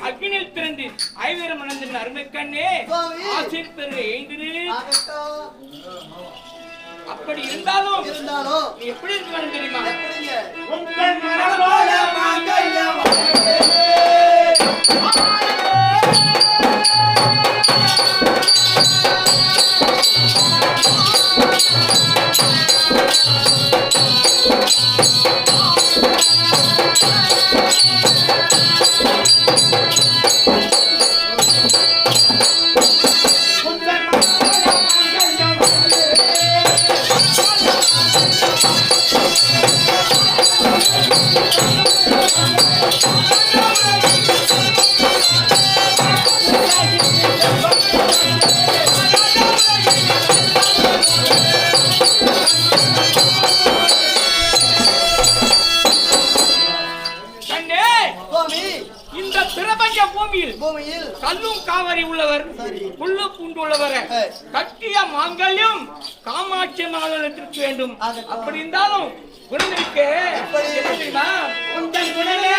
அக்னியில் பிறந்து ஐவரம் மணந்தின் அருமை கண்ணே ஆசிர் பெரு எழுந்திரு. அப்படி இருந்தாலும் நீ எப்படி இருக்கணும் தெரியுமா? பூமியில் கல்லும் காவரி உள்ளவர், புல்லு பூண்டு உள்ளவர், கட்டிய மாங்கல்யம் காமாட்சி மாநிலத்திற்கு வேண்டும். அப்படி இருந்தாலும் குணநிலைக்கு தெரியுமா? உங்கள் குணலே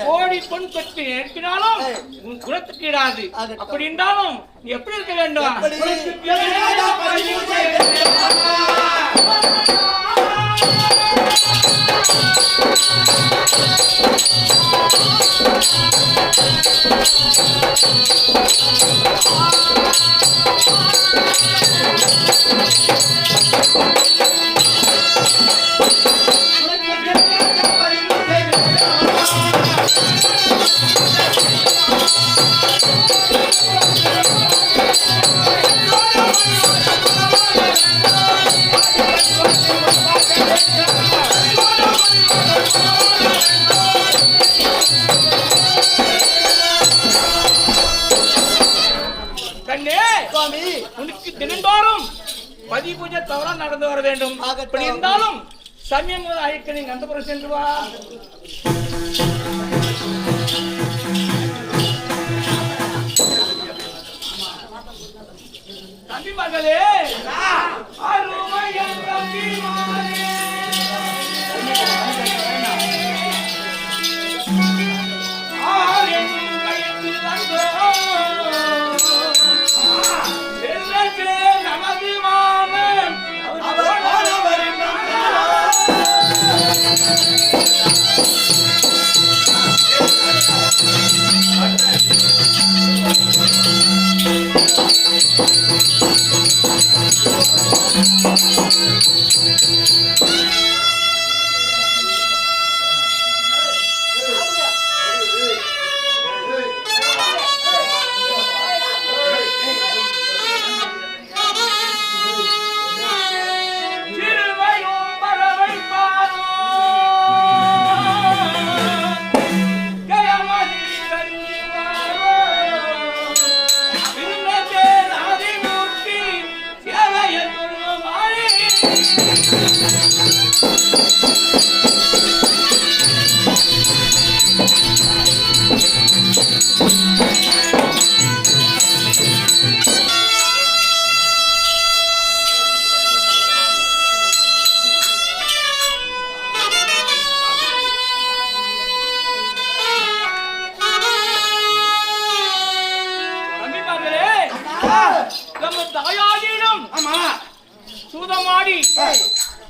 கோடி பொன் பெற்று ஏற்கினாலும் உன் குலத்துக்கு ஈடாது. அப்படி இருந்தாலும் நீ எப்படி இருக்க வேண்டும்? உனக்கு தினந்தோறும் பதி பூஜை தவறா நடந்து வர வேண்டும். அப்படி இருந்தாலும் சமயம் அழைக்க நீங்க அந்த புறம் சென்று வா. தம்பி மகளே, அருமையன் தம்பி மகளே, நமது மாமன்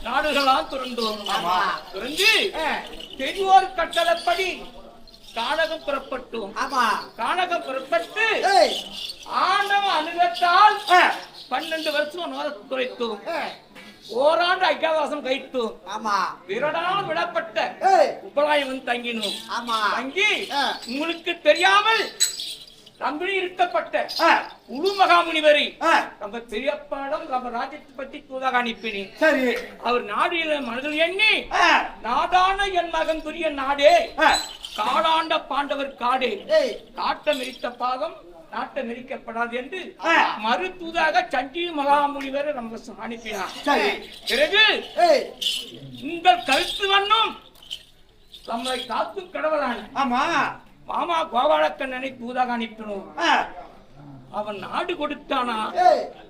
நாடுகளால் துறந்தோம். துறந்து பெரியோர் கட்டளப்படி கானகம் புறப்பட்டோம். கானகம் புறப்பட்டு ஆண்டவ அனுகத்தால் 12 வருஷம் குறைத்தோம். ஓராண்டு அஜ்ஞாதவாசம் கழித்தோம். விரடால் விடப்பட்ட உபலாயம் வந்து தங்கினோம். தங்கி உங்களுக்கு தெரியாமல் நம்பி இருக்கப்பட்ட உரு மகாமுனிவரை நம்ம பெரியப்பாடம் நம்ம ராஜ்யத்தை பற்றி தூதாக அனுப்பினேன். சரி, அவர் நாடியில மனதில் எண்ணி நாடான என் மகன் துரிய நாடே, காடாண்ட பாண்டவர் காடே, காட்டம் எரித்த பாகம் நாட்டம் எரிக்கப்படாது என்று மறுத்தூதாக சண்டி மகாமுனிவரை நம்ம அனுப்பினார். பிறகு உங்கள் கருத்து வண்ணம் நம்மளை காக்கும் கடவுளான மாமா கோபாலக்கண்ணனை தூதாக அனுப்பினோம். அவன் நாடு கொடுத்தானா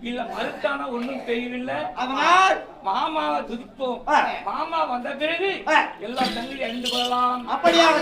இல்ல மறுத்தானா ஒன்னும் தெரியவில்லை. அதனால் மாமாவை துதிப்போம். மாமா வந்த பிறகு எல்லா தண்ணியும் அறிந்து கொள்ளலாம். அப்படியாக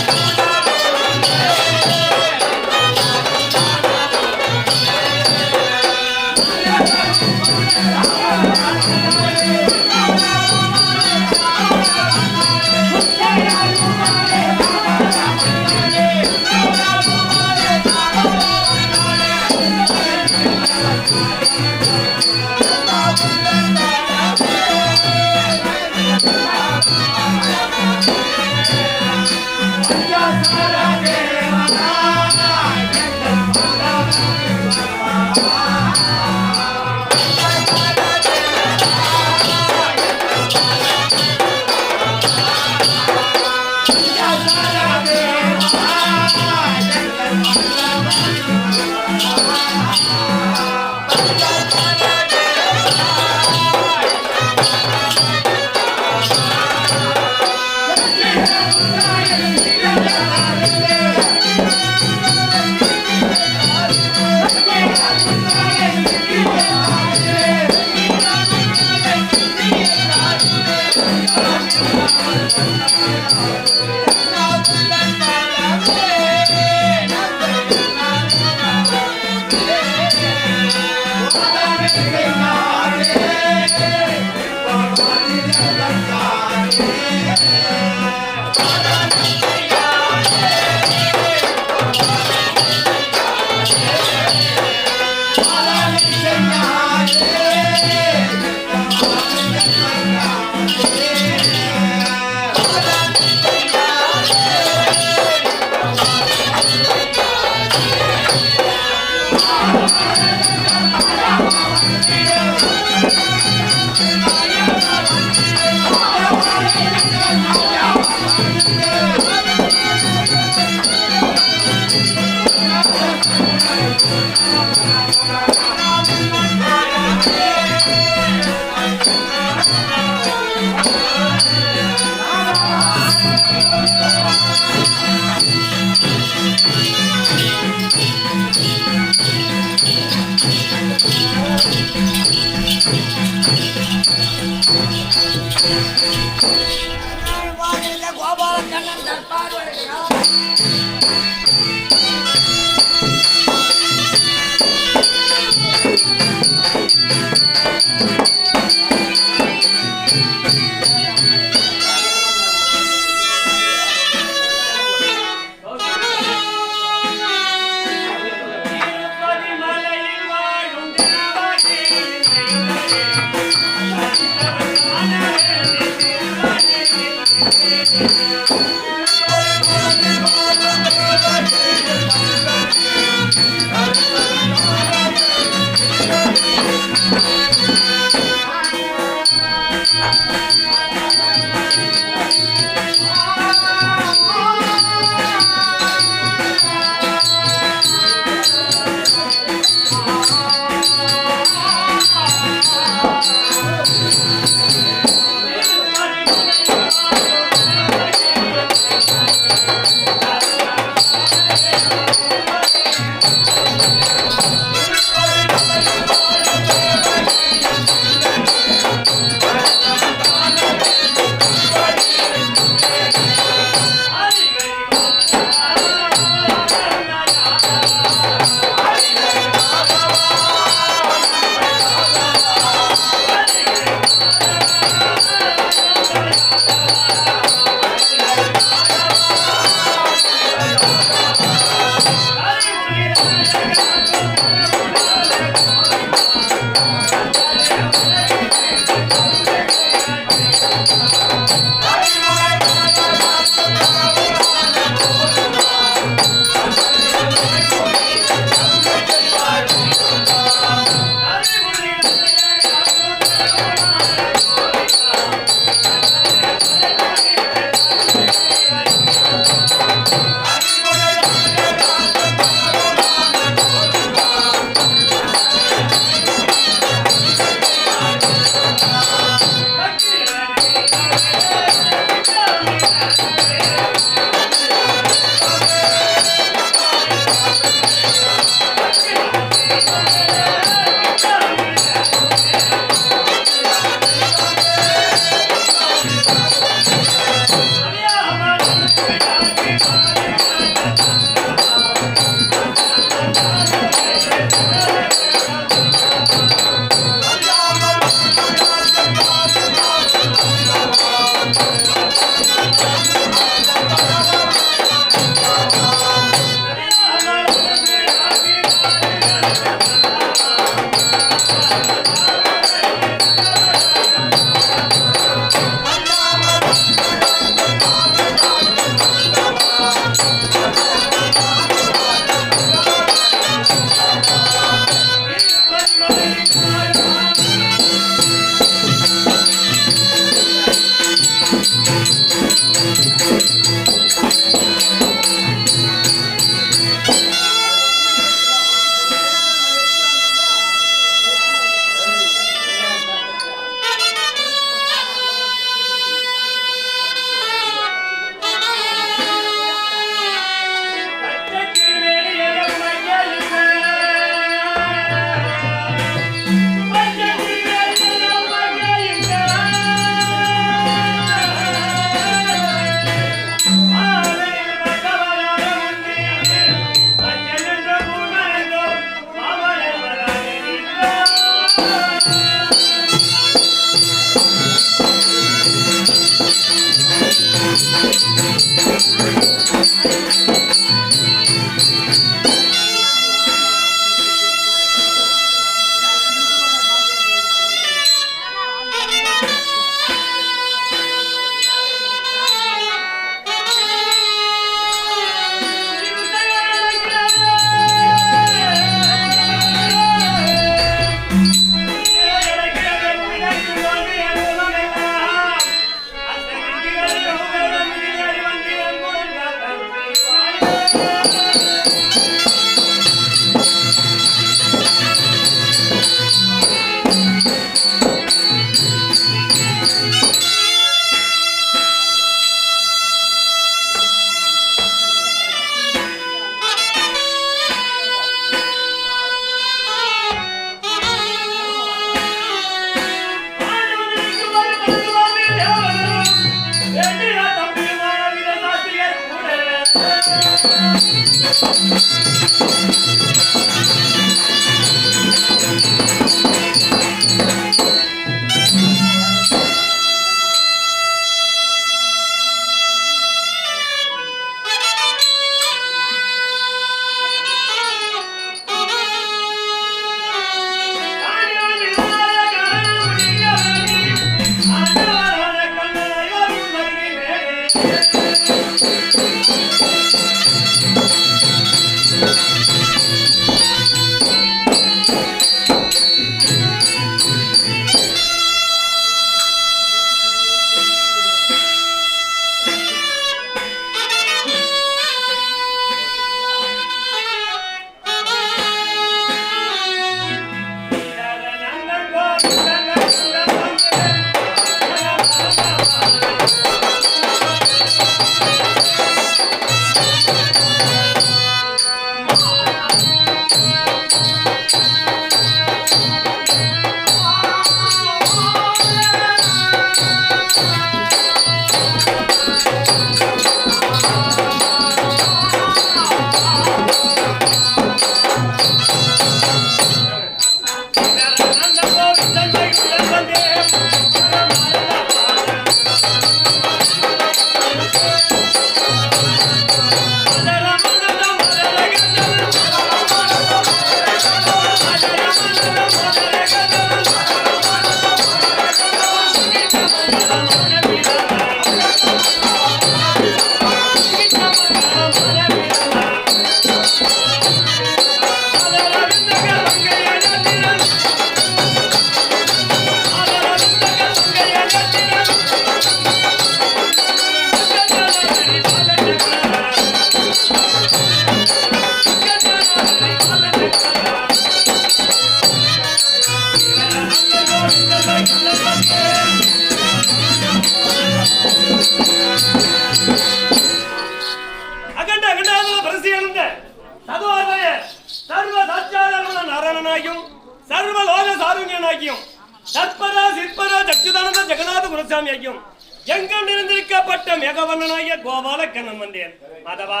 எங்கும் நிறைந்திருக்கப்பட்ட மேகவண்ணனாகிய கோபால கண்ணன் வந்தேன். மாதவா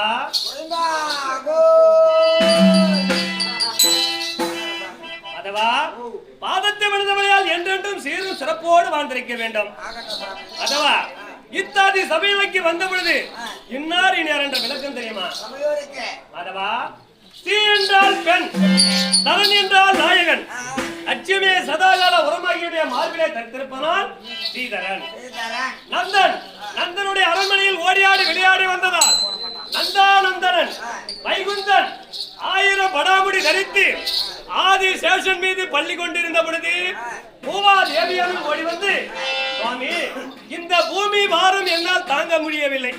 மாதவா, பாதத்தை விழுந்தவரையால் என்றென்றும் சீரும் சிறப்போடு வாழ்ந்திருக்க வேண்டும். மாதவா, இத்தாதி சபைக்கு வந்த பொழுது இன்னார் இன்னார் என்ற விளக்கம் தெரியுமா? மாதவா, ஸ்ரீ என்றால் பெண், தரன் என்றால் நாயகன், அச்சுமே சதாகால உரமாகியுடைய மார்பிலே தரித்திருப்பனால் ஸ்ரீதரன். நந்தன், நந்தனுடைய அரண்மனையில் ஓடியாடி விளையாடி வந்ததால் நந்தானந்தனன். வைகுந்தன் 1000 படாமுடி தரித்து ஆதி சேஷன் மீது பள்ளி கொண்டிருந்த பொழுது பூவா தேவியாரும் ஓடி வந்து, சுவாமி, இந்த பூமி பாரம் என்னால் தாங்க முடியவில்லை,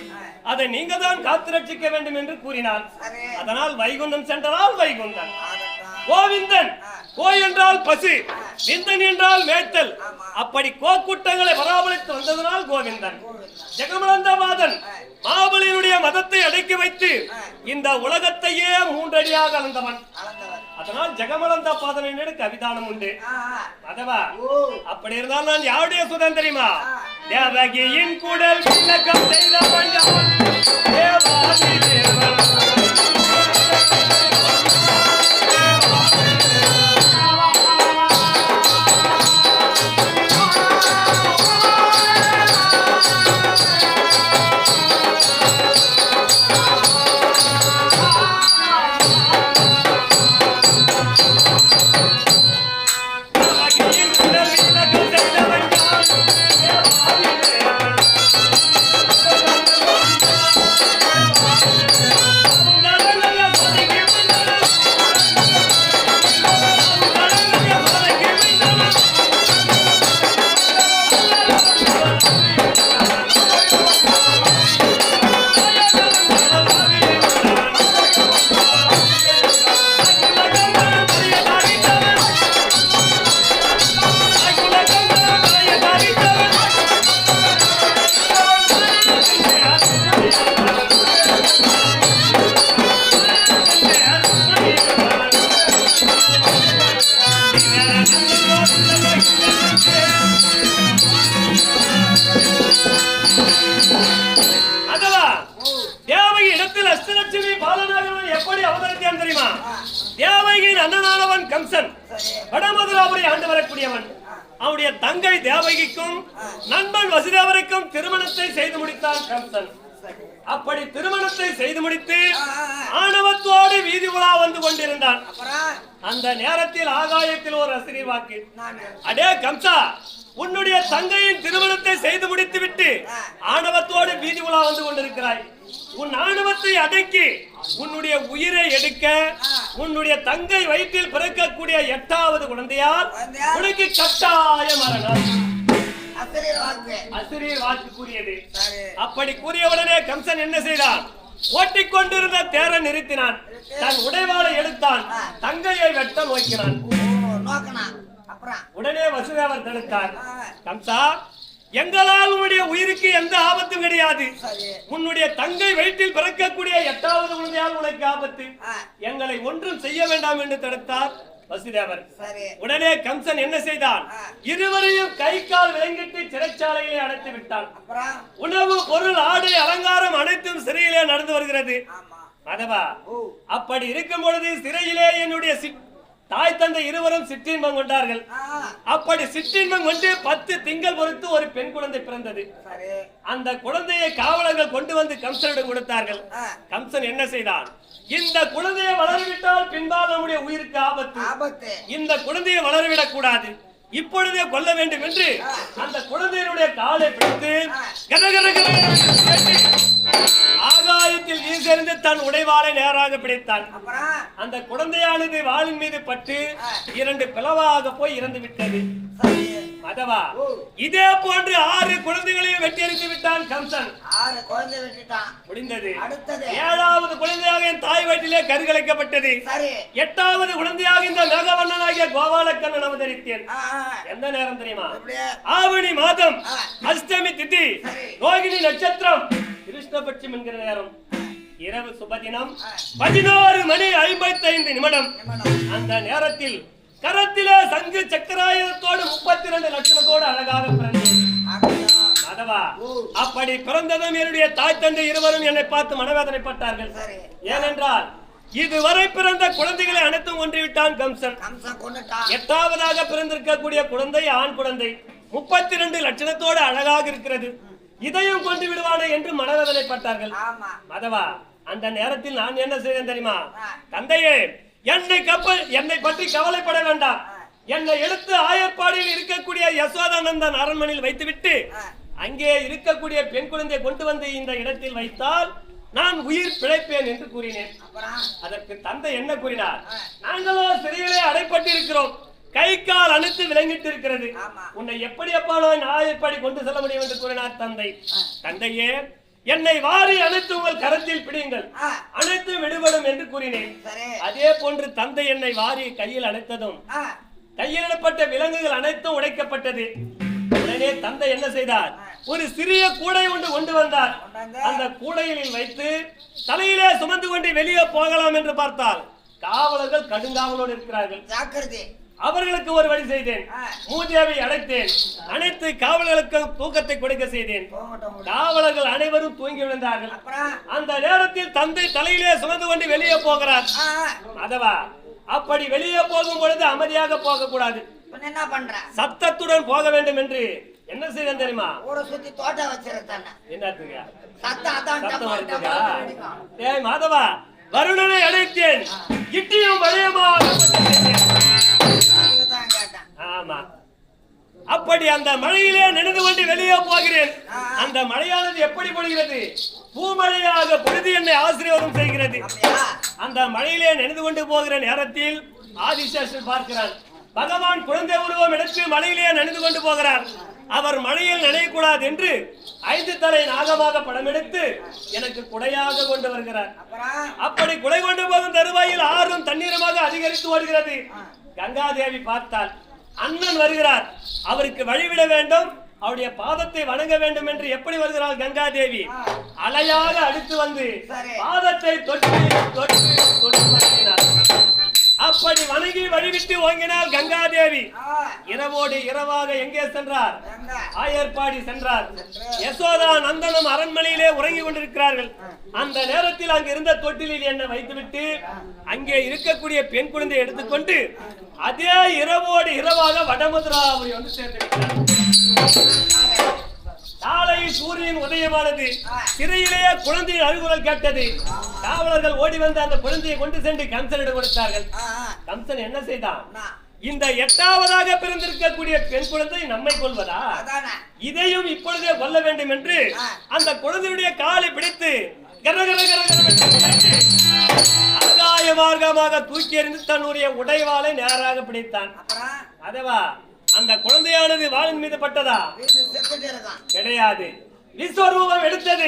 அதை நீங்க தான் காத்து ரட்சிக்க வேண்டும் என்று கூறினார். சரி. அதனால் வைகுந்தம் சென்றால் வைகுந்தன். ஆகட்டும். கோவிந்தன், கோ என்றால் பசு, விந்தன் என்றால் மேய்த்தல். ஆமா. அப்படி கோக்கூட்டங்களை பராமரித்து வந்ததனால் கோவிந்தன். ஜெகமலந்தமாதன் மாபலியினுடைய மதத்தை அடக்கி வைத்து இந்த உலகத்தையே மூன்றடியாக அளந்தவன். அளந்தவர். அதனால் ஜெகமலந்த பாதன் என்று கவிதானம் உண்டு. அதவா ஓ. அப்படி இருந்தால் நான் யாருடைய சுதன் தெரியுமா? தேவகியின் கூடல் விண்ணக்கம் செய்தவன் யாவன்? தேவாதி தேவன். தேவகியின் கூடல் விண்ணக்கம் செய்தவன் யாவன்? தேவாதி தேவன். நரநய சதிக்கு விண்ணவன். நரநய சதிக்கு விண்ணவன். அதவா தேவகி இடத்தில் அஷ்டலட்சுமி பாலனாகவன் எப்படி அவதரித்தான் தெரியுமா? தேவகியின் அண்ணனானவன் கம்சன் வடமதுராபுரி ஆண்டு வரக்கூடியவன். அவனுடைய தங்கை தேவகிக்கும் நண்பன் வசுதேவருக்கும் திருமணத்தை செய்து முடித்தான் கம்சன். அப்படி திருமணத்தை செய்து முடித்து ஆணவத்தோடு வீதி உலா வந்து கொண்டிருந்தான். அப்புறம் அந்த நேரத்தில் ஆகாயத்தில் ஒரு அசிரி வாக்கு, நானு. அடே கம்சா, உன்னுடைய தங்கையின் திருமணத்தை செய்து முடித்து விட்டு ஆணவத்தோடு வீதி உலா வந்து கொண்டிருக்கிறாய். உன் ஆணவத்தை அடக்கி உன்னுடைய உயிரை எடுக்க உன்னுடைய தங்கை வயிற்றில் பிறக்கக்கூடிய 8வது குழந்தையால் உனக்கு கட்டாய மரணம். அசரீர் வாக்கு. அசிரியர் வாக்கு கூறியது. சரி. அப்படி கூறியவுடனே கம்சன் என்ன செய்தான்? ஓட்டிக்கொண்டிருந்த தேரை நிறுத்தினான். தன் உடைவாளை எடுத்தான். தங்கையை வெட்ட நோக்கினான். ஓ, நோக்கனா. அப்புறம் உடனே வசுதேவர் தடுத்தார். கம்சா, எங்களால் உன்னுடைய உயிருக்கு எந்த ஆபத்தும் கிடையாது. சரி. உன்னுடைய தங்கை வயிற்றில் பிறக்கக்கூடிய 8வது குழந்தையால் உனக்கு ஆபத்து. எங்களை ஒன்றும் செய்ய வேண்டாம் என்று தடுத்தார் வசுதேவர். சரி. உடனே கம்சன் என்ன செய்தான்? இருவரையும் கை கால் விலங்கிட்டு சிறைச்சாலையிலே அடைத்து விட்டான். அப்புறம் உணவு, பொருள், ஆடை, அலங்காரம் அனைத்தும் சிறையிலே நடந்து வருகிறது. ஆமா. அதவா ஓ. அப்படி இருக்கும் பொழுது சிறையிலே என்னுடைய தாய் தந்தை இருவரும் சிற்றின்பம் கொண்டார்கள். அப்படி சிற்றின்பம் கொண்டு 10 திங்கள் பொறுத்து ஒரு பெண் குழந்தை பிறந்தது. சரி. அந்த குழந்தையை காவலர்கள் கொண்டு வந்து கம்சனிடம் கொடுத்தார்கள். கம்சன் என்ன செய்தான்? இந்த குழந்தையை வளரவிட்டால் பின்பால் நம்முடைய உயிருக்கு ஆபத்து. ஆபத்து. இந்த குழந்தையை வளரவிடக் கூடாது, இப்பொழுதே கொல்ல வேண்டும் என்று அந்த குழந்தையினுடைய காலை பிடித்து கரகர கரகர ஆகாயத்தில் வீசிருந்து தன் உடைவாளை நேராக பிடித்தான். அப்புறம் அந்த குழந்தையானது வாளின் மீது பட்டு 2 பிளவாக போய் இறந்து விட்டது. சரி. அதவா இதே போன்று 6 குழந்தைகளையும் வெட்டி எறிந்து விட்டான் கம்சன். 6 குழந்தை விட்டுட்டான். முடிந்தது. அடுத்தது 7வது குழந்தையாக என் தாய் வயிற்றிலே கருகலைக்கப்பட்டது. சரி. 8வது குழந்தையாக இந்த மேகவண்ணனாகிய கோபாலக்கண்ணன் அவதரித்தேன். எந்த நேரம் தெரியுமா? அப்படியே. ஆவணி மாதம் அஷ்டமி திதி சரி. ரோகிணி நட்சத்திரம் கிருஷ்ணபட்சம் என்கிற நேரம். இரவு சுபதினம் 16 மணி 55 நிமிடம். அந்த நேரத்தில் கரத்திலே சங்கு சக்கராயுதத்தோடு 32 லட்சணத்தோடு அழகாக பிறந்தேன். அதவா அப்படி பிறந்ததும் என்னுடைய தாய் தந்தை இருவரும் என்னை பார்த்து மனவேதனைப்பட்டார்கள். சரி. ஏனென்றால் இதுவரை பிறந்த குழந்தைகளை அனைத்தும் ஒன்றிவிட்டான் கம்சன். கம்சன் கொன்னுட்டான். 8வதாக பிறந்திருக்கக்கூடிய குழந்தை ஆண் குழந்தை 32 லட்சணத்தோடு அழகாக இருக்கிறது, இதையும் கொண்டு விடுவானே என்று மனவேதனைப்பட்டார்கள். ஆமா. அதவா அந்த நேரத்தில் நான் என்ன செய்தேன் தெரியுமா? தந்தையே, என்னை பற்றி கவலைப்பட வேண்டாம். என்னை எடுத்து ஆயர்பாடியில் இருக்கக்கூடிய யசோதானந்தன் அரண்மனையில் வைத்துவிட்டு அங்கே இருக்கக்கூடிய பெண் குழந்தையை கொண்டு வந்து இந்த இடத்தில் வைத்தால் நான் உயிர் பிழைப்பேன் என்று கூறினேன். அதற்கு தந்தை என்ன கூறினார்? நாங்களோ சிறையிலே அடைப்பட்டிருக்கிறோம், கை கால் அணைத்து விளங்கிட்டு இருக்கிறது, உன்னை எப்படி அப்பா நான் ஆயர்பாடி கொண்டு செல்ல முடியும் என்று கூறினார் தந்தை. தந்தையே, என்னை வாரி அனைத்து உங்கள் கரத்தில் பிடியுங்கள், அனைத்து விடுபடும் என்று கூறினேன். சரி. அதே போன்று தந்தை என்னை வாரி கையில் அணைத்ததும் கையிலிடப்பட்ட விலங்குகள் அனைத்தும் உடைக்கப்பட்டது. உடனே தந்தை என்ன செய்தார்? ஒரு சிறிய கூடை ஒன்று கொண்டு வந்தார். அந்த கூடையில் வைத்து தலையிலே சுமந்து கொண்டு வெளியே போகலாம் என்று பார்த்தால் காவலர்கள் கடுங்காவலோடு இருக்கிறார்கள். ஜாக்கிரதை. அவர்களுக்கு ஒரு வழி செய்தேன். மூதேவி அழைத்தேன். அனைத்து காவலர்களுக்கும் தூக்கத்தை கொடுக்க செய்தேன். காவலர்கள் அனைவரும் தூங்கி விழுந்தார்கள். அந்த நேரத்தில் தந்தை தலையிலே சுமந்து கொண்டு வெளியே போகிறார். அதவா அப்படி வெளியே போகும் பொழுது அமைதியாக போக கூடாது, என்ன பண்ற? சத்தத்துடன் போக வேண்டும் என்று என்ன செய்வேன் தெரியுமா? ஊரை சுத்தி தோட்டம் வச்சிருக்கானே. என்னத்துங்க சத்தம் வருதுங்க? ஏய் மாதவா, வருணனை அழைத்தேன். இட்டியும் வளையமாக கேட்டேன். ஆமா. அப்படி அந்த மழையிலே நினைந்து கொண்டு வெளியே போகிறேன். அந்த மழையானது எப்படி பொழிகிறது? பூமழையாக பொழுது என்னை ஆசீர்வாதம் செய்கிறது. அந்த மழையிலே நினைந்து கொண்டு போகிற நேரத்தில் ஆதிசேஷன் பார்க்கிறார். பகவான் குழந்தை உருவம் எடுத்து மழையிலே நினைந்து கொண்டு போகிறார். அவர் மழையில் நினையக்கூடாது என்று 5 தலை நாகமாக படம் எடுத்து எனக்கு குடையாக கொண்டு வருகிறார். அப்படி குடை கொண்டு போகும் தருவாயில் ஆறும் தண்ணீருமாக அதிகரித்து ஓடுகிறது. கங்காதேவி பார்த்தால் அண்ணன் வருகிறார், அவருக்கு வழிவிட வேண்டும், அவருடைய பாதத்தை வணங்க வேண்டும் என்று எப்படி வருகிறாள் கங்காதேவி? அலையாக அடித்து வந்து பாதத்தை தொட்டு தொட்டு தொட்டு வணங்கினார். அப்படி வணங்கி வழிவிட்டு ஓங்கினார் கங்காதேவி. இரவோடு இரவாக எங்கே சென்றார்? ஆயர்பாடி சென்றார். யசோதா நந்தனும் அரண்மனையிலே உறங்கி கொண்டிருக்கிறார்கள். அந்த நேரத்தில் அங்கு இருந்த தொட்டிலில் என்னை வைத்துவிட்டு அங்கே இருக்கக்கூடிய பெண் குழந்தை எடுத்துக்கொண்டு அதே இரவோடு இரவாக வடமதுராபுரி வந்து சேர்ந்திருக்கிறார். காலை சூரியன் உதயமானது. சிறையிலேயே குழந்தையின் அழுகுரல் கேட்டது. காவலர்கள் ஓடி வந்து அந்த குழந்தையை கொண்டு சென்று கம்சனிடம் கொடுத்தார்கள். கம்சன் என்ன செய்தான்? இந்த 8ஆவதாக பிறந்திருக்கக்கூடிய பெண் குழந்தை நம்மை கொல்வதா? இதையும் இப்பொழுதே கொல்ல வேண்டும் என்று அந்த குழந்தையுடைய காலை பிடித்து ஆகாய மார்க்கமாக தூக்கி எறிந்து தன்னுடைய உடைவாளை நேராக பிடித்தான். அதவா அந்த குழந்தையானது வாளின் மீது பட்டதா? கிடையாது. விஸ்வரூபம் எடுத்தது.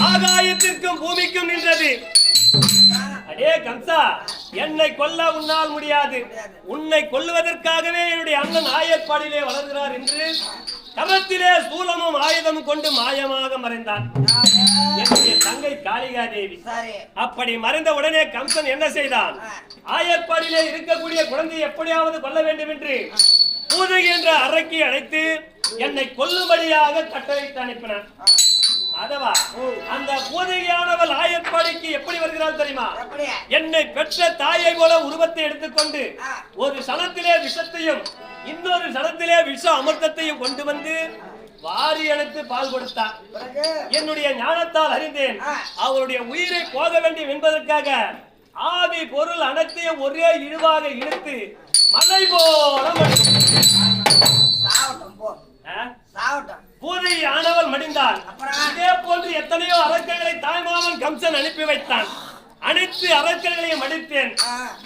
ஆகாயத்திற்கும் பூமிக்கும் நின்றது. அடே கம்சா, என்னை கொல்ல உன்னால் முடியாது. உன்னை கொல்லுவதற்காகவே என்னுடைய அண்ணன் ஆயர்பாடியிலே வளர்கிறார் என்று கரத்திலே சூலமும் ஆயுதமும் கொண்டு மாயமாக மறைந்தான் என்னுடைய தங்கை காளிகாதேவி. அப்படி மறைந்த உடனே கம்சன் என்ன செய்தான்? ஆயர்பாடியிலே இருக்கக்கூடிய குழந்தையை எப்படியாவது கொல்ல வேண்டும் என்று பூதகி என்ற அறைக்கு அழைத்து என்னை கொல்லும்படியாக கட்டளையிட்டு அனுப்பினான். அதவா அந்த பூதகியானவள் ஆயர்பாடிக்கு எப்படி வருகிறாள் தெரியுமா? என்னை பெற்ற தாயை போல உருவத்தை எடுத்துக்கொண்டு ஒரு சனத்திலே விஷத்தையும் இன்னொரு சனத்திலே விஷ அமிர்தத்தையும் கொண்டு வந்து வாரி அணைத்து பால் கொடுத்தார். என்னுடைய ஞானத்தால் அறிந்தேன் அவருடைய உயிரை போக வேண்டும் என்பதற்காக ஆவி பொருள் அனைத்தையும் ஒரே இழுவாக இழுத்து மலை போல பூதகி ஆனவள் மடிந்தாள். இதே போன்று எத்தனையோ அரக்கர்களை தாய்மாமன் கம்சன் அனுப்பி வைத்தான். அனைத்து அரக்கர்களையும் அடித்தேன்.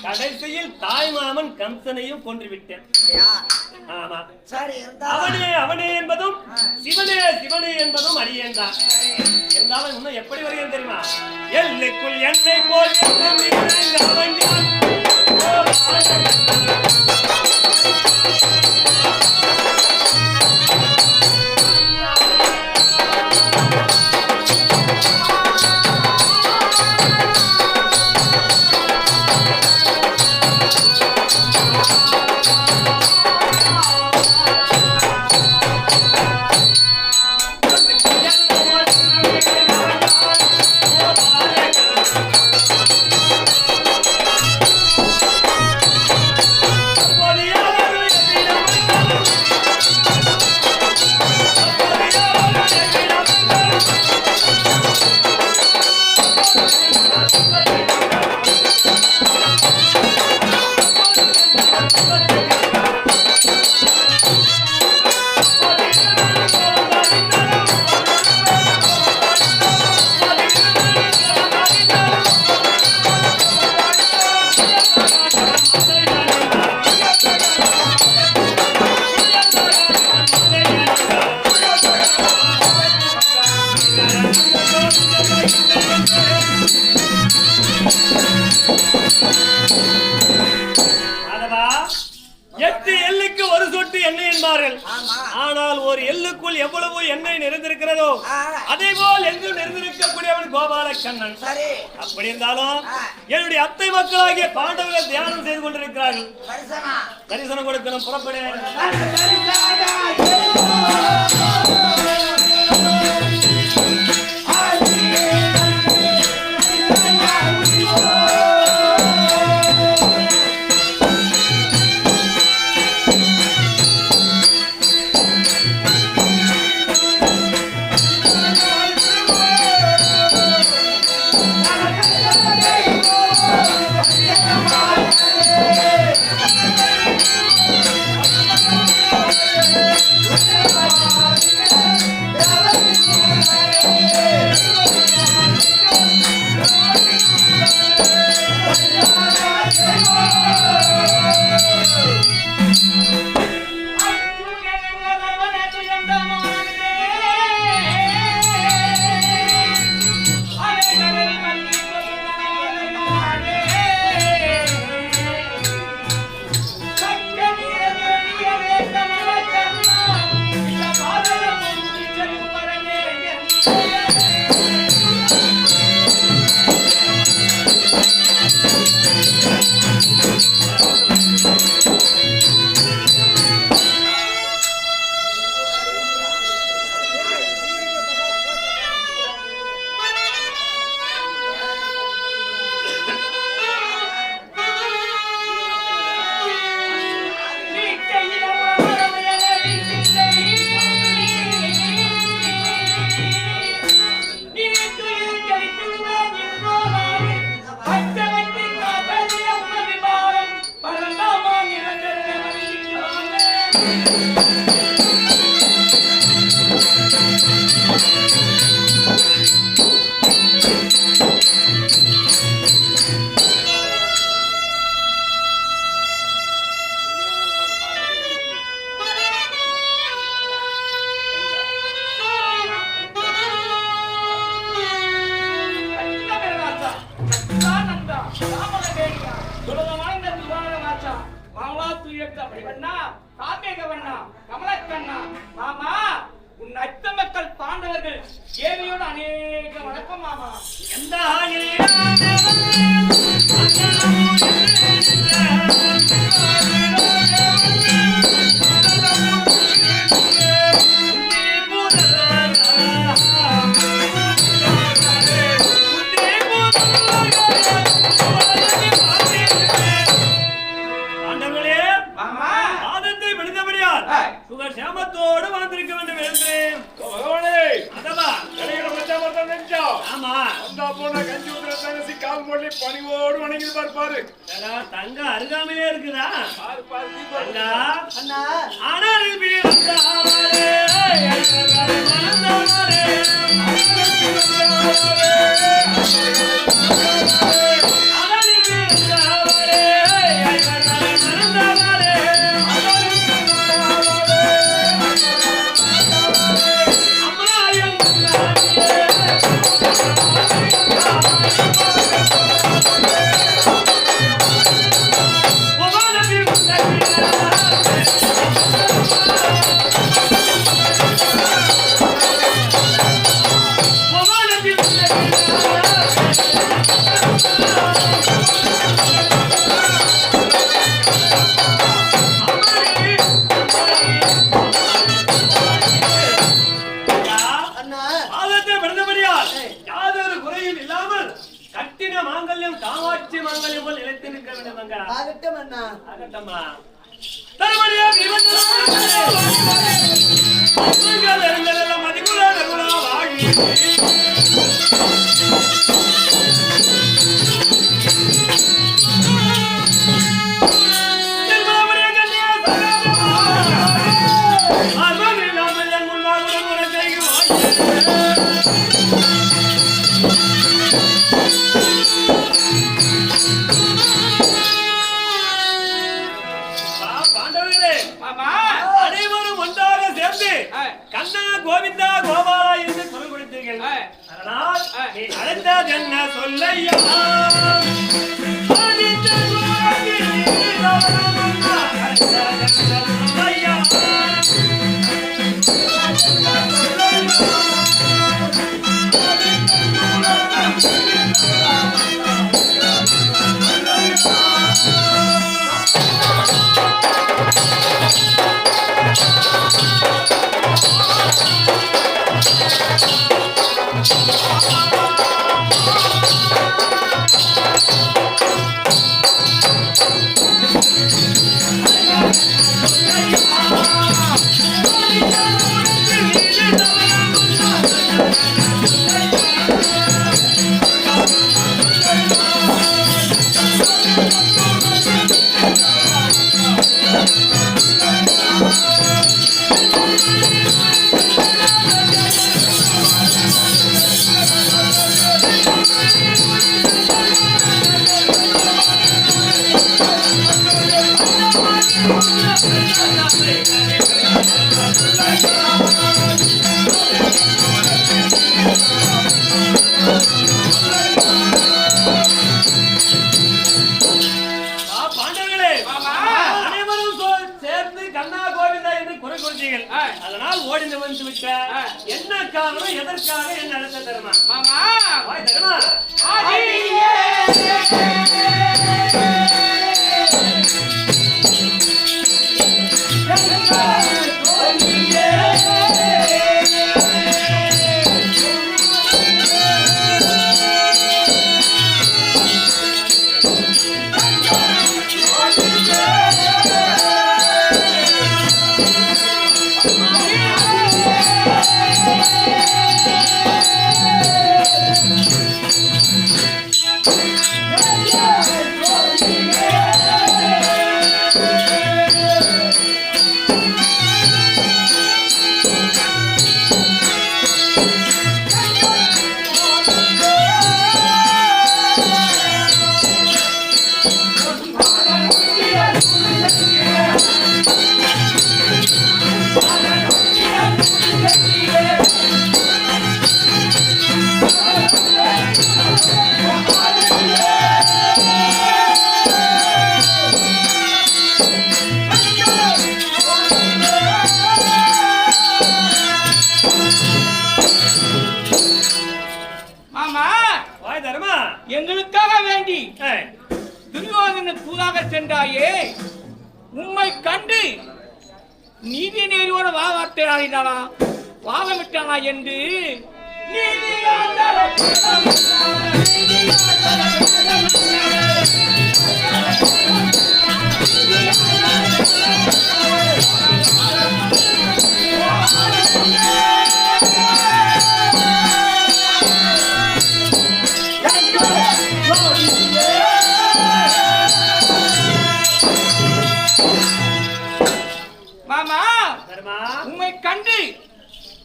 கடைசியில் தாய்மாமன் கம்சனையும் கொன்றுவிட்டேன். ஆமா, அவனே அவனே என்பதும் சிவனே சிவனே என்பதும் அறியேன் தான். இருந்தாலும் இன்னும் எப்படி வருகிறேன் தெரியுமா? எல்லைக்குள் என்னை போல் எண்ணெய் என்பார்கள். ஆமா. ஆனால் ஒரு எள்ளுக்குள் எவ்வளவு எண்ணெய் நிறைந்திருக்கிறதோ அதே போல் எங்கும் நிறைந்திருக்கக்கூடியவன் கோபாலக்கண்ணன். சரி. அப்படி இருந்தாலும் என்னுடைய அத்தை மக்களாகிய பாண்டவர்கள் தியானம் செய்து கொண்டிருக்கிறார்கள். தரிசனம் கொடுக்கணும், புறப்பட. சேமத்தோடு வளர்ந்திருக்க வேண்டும் என்று பணிவோடு வணங்கி பார்ப்பாரு. தங்க அருகாமையே இருக்குதா? காமாட்சி மாங்கல்யம் போல் நிலைத்து நிற்க வேண்டும். ஆகட்டும் அண்ணா. ஆகட்டம்மா. அனைவரும் ஒன்றாக சேர்ந்து கண்ணா கோவிந்தா கோபாலா என்று குரல் கொடுத்தீர்கள். அதனால் நீ அழைத்தது என்ன சொல்லையா? சொல்லையா பாண்டவர்களே, ஆமா. அனைவரும் சேர்ந்து கண்ணா கோவிந்தா என்று குறை கொடுத்தீர்கள். அதனால் ஓடிந்து வந்து விட்ட என்ன காரணம், எதற்காக என்ன நடத்த தருமா? மாமா வாய் தருமா? மாமா வாய் தருமா? எங்களுக்காக வேண்டி துரியோதன தூதாக சென்றாயே, உம்மை கண்டு நீதி நேரியோட வாவார்த்தை ஆடினானா, வாதமிட்டானா என்று மாமா தருமா? உம்மை கண்டு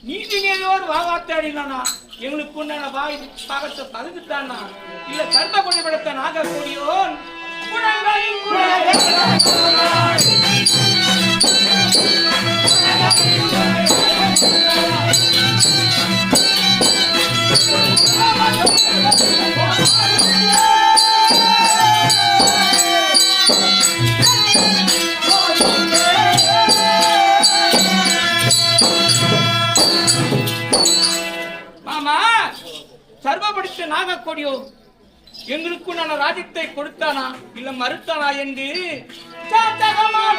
நீதி நேரியோடு வாவார்த்தை ஆடினானா, எங்களுக்கு உண்டான வாய் பாகத்தை பகிர்ந்துட்டானா, இல்ல கர்ம கொடிபடுத்த நாகக்கூடியோன் குணங்களின் மாமா சர்வபடித்த நாகக்கொடியோ எங்களுக்கு நான் ராஜ்யத்தை கொடுத்தானா இல்ல மறுத்தானா என்று சாத்தகமான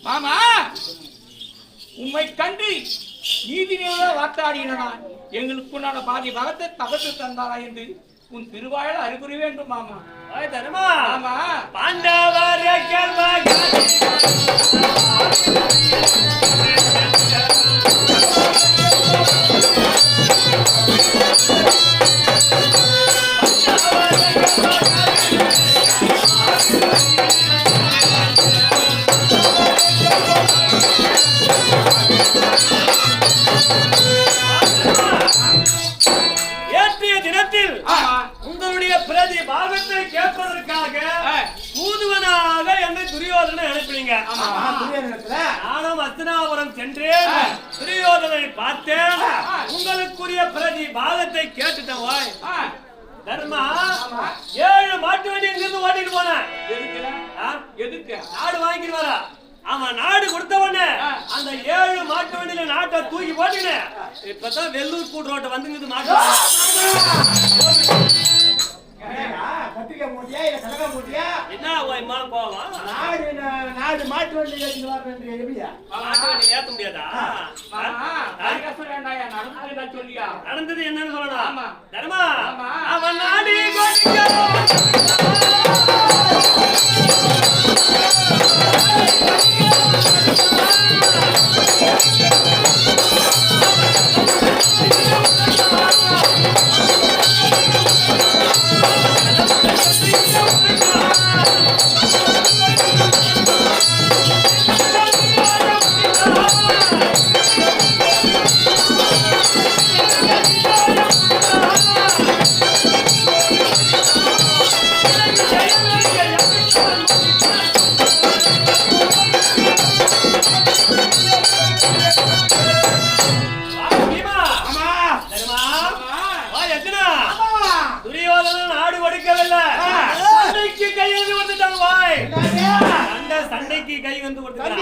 மாமா உம்மை கண்டு நீதி நேர வார்த்தாடினா எங்களுக்குண்டான பாதி பகத்தை பகத்து தந்தாரா என்று உன் திருவாயில் அறிகுறி வேண்டும் மாமா. வாய் தருமா? மாமா பாண்டவர் ஏற்றிய தினத்தில் உங்களுடைய பிரதி பாகத்தை கேட்பதற்காக தூதுவனாக என்னை துரியோதனை அனுப்பினீங்க. வந்தீங்க. ஆமா. நானும் அஸ்தினாபுரம் சென்றேன், துரியோதனை பார்த்தேன், உங்களுக்குரிய பிரதி பாகத்தை கேட்டுட்டேன். வாய் ஆ, தர்மா 7 மாட்டு வண்டி இங்கிருந்து ஓட்டிட்டு போனேன். எதுக்கு? எதுக்கு? நாடு வாங்கிட்டு வரா. அவன் நாடு கொடுத்த உடனே அந்த 7 மாட்டு வண்டியில நாட்டை தூக்கி போட்டுனேன். இப்பதான் வெள்ளூர் கூட்டு ரோட்டை வந்துங்குது மாட்டு. கத்திரிக்கா மூட்டியா இல்ல கடலை மூட்டியா? என்ன ஓய்மா போவான்? நாடு மாட்டு வண்டி ஏற்றிட்டு வரேன் எப்படியா? மாட்டு வண்டி ஏத்த முடியாதா? மாமா, பரிகாசம் வேண்டாயா, நடந்ததுடா சொல்லியா? நடந்தது என்னன்னு சொல்லணும். ஆமா. தர்மா ஆமா. அவன் நாடி கோடிக்கோ. துரியோதனன் நாடு ஒடுக்கவில்லை, சண்டைக்கு கை வந்து வந்துட்டான். வாய் சண்டைக்கு கை வந்து கொடுத்துட்டான்.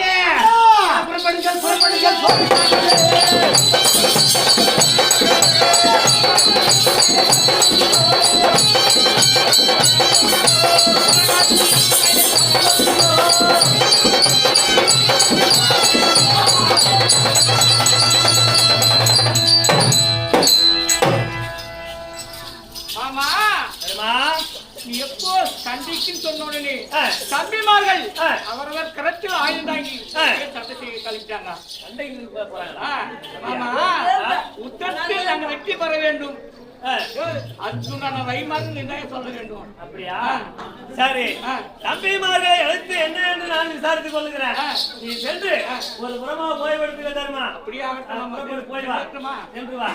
மாமா, தர்மா நீ எப்போ சண்டைக்குன்னு சொன்ன உடனே தம்பிமார்கள் அவரவர் கரத்தில் ஆயுதம் தாங்கி சட்டத்தை கழிச்சாங்க. சண்டைக்கு போறாங்களா? மாமா, உத்தரத்தில் நாங்கள் வெற்றி பெற வேண்டும். அர்ஜுனன வைமன் என்ன சொல்ல வேண்டும்? அப்படியா? சரி, தம்பிமார்களை அழைத்து என்ன என்று நான் விசாரித்துக் கொள்ளுகிறேன். நீ சென்று ஒரு புறமா போய் விடுத்துக்க தர்மா. அப்படியே போய் வா, ஆகட்டும். சென்று வா.